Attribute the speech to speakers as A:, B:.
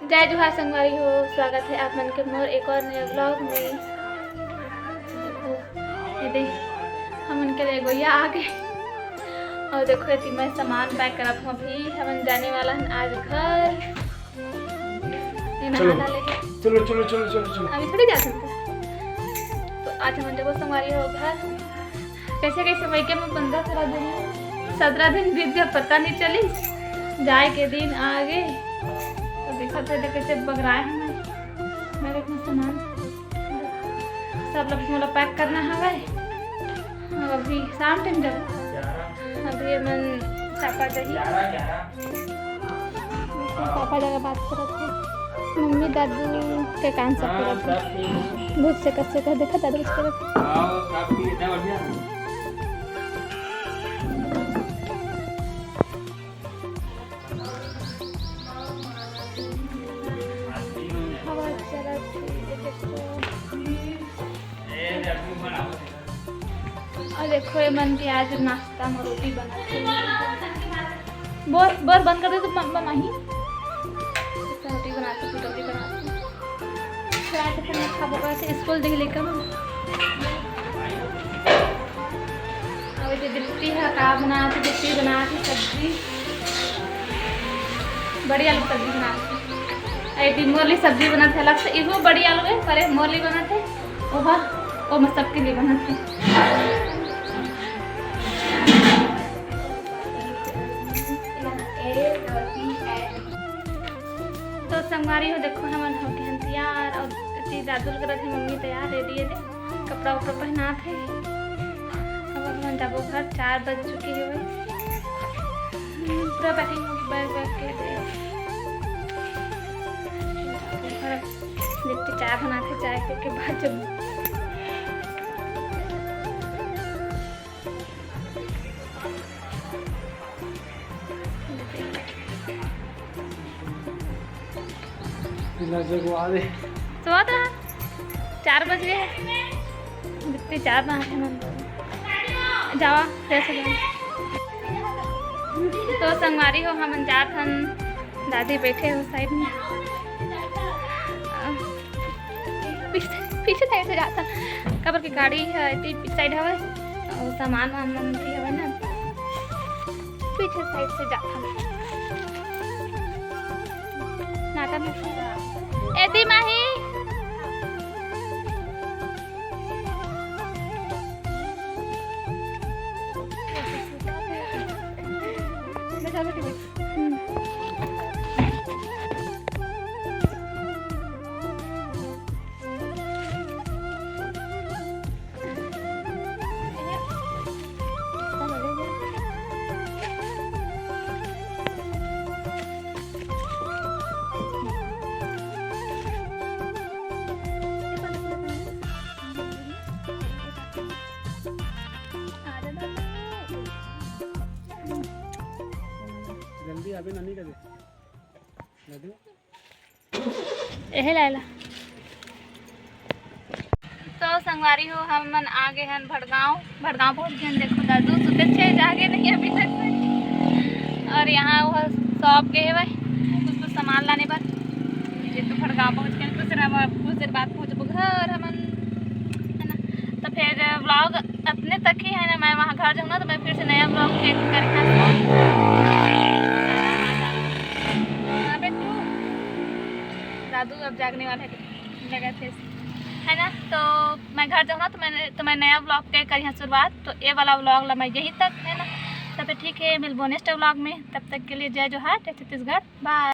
A: जय जोहार संगवारी हो, स्वागत है आप मन के मोर एक और नए ब्लॉग में। देखो ये देख हमन के रेगोया आ गए और देखो ये मैं सामान पैक करत हूँ। अभी हमन जाने वाला है आज घर।
B: चलो
A: लेके
B: चलो चलो चलो चलो चलो
A: अभी थोड़ी जा सकते। तो आज हमन देखो संगवारी हो घर कैसे कैसे वही के में 15 दिन बीत गया, पता नहीं चली। जाए के दिन आ गए तो देखा थे कैसे बगराए हैं मेरे अपना सामान सब लोग मतलब पैक करना है। अभी शाम टाइम जब अभी मन चापा जाइए पापा जगह बात करत थे, मम्मी दादू के कान सब करत थे। भूत से कैसे कर देखा दादू कुछ करत हवा चलत और देखो ये मन के आज नाश्ता में रोटी बना बोर बंद कर दे तो मम्मा माही रोटी बनाते रोटी बनाते चाय तो फिर खा बगा से स्कूल देख लेकर अब ये दिलती है का बनाती दिलती बनाती सब्जी बड़ी आलू सब्जी बनाती ऐसी मोरली सब्जी बनाते अलग से इसको बड़ी आलू है पर मोरली बनाते ओवर वो मैं सबके लिए बनाते। तो संगवारी हो देखो हम हो गए तैयार और दादुल करत है मम्मी तैयार रेडी है कपड़ा उपड़ा पहना थे। अब हम जाबो घर 4 बज चुके हैं पूरा पैकिंग बैग बैग के लिट्टी चाय बनाते चाय के बाद जब तो 4 बज गए जितने 4 बजे मन जावा फ्रेश हो जाए। तो संगवारी हो हम जात हन दादी बैठे हो साइड में पीछे साइड से जाता कबर की गाड़ी है पीछे साइड हवे और सामान वामान भी हवे ना पीछे साइड से जाता नाटा में एदी माही
B: जल्दी अभी नहीं कर दे
A: एहे लाला। तो संगवारी हो हम मन आ गए हैं भड़गांव पहुँच गए। देखो दादू सुते थे जागे नहीं अभी तक और यहाँ वो शॉप गए भाई कुछ सामान लाने पर ये तो भड़गांव पहुँच गए। कुछ देर बाद पहुँचबो घर हमन है ना। तो फिर व्लॉग अपने तक ही है ना, मैं वहाँ घर जाऊँगा तो मैं फिर से नया व्लॉग चेक करके दादू अब जागने वाला है लगा थे है ना। तो मैं घर जाऊँगा तो मैं नया व्लॉग के कर यहाँ शुरुआत। तो ये वाला व्लॉग ला मैं यहीं तक है ना। तब ठीक है मिलबो नेक्स्ट व्लॉग में, तब तक के लिए जय जोहार छत्तीसगढ़ बाय।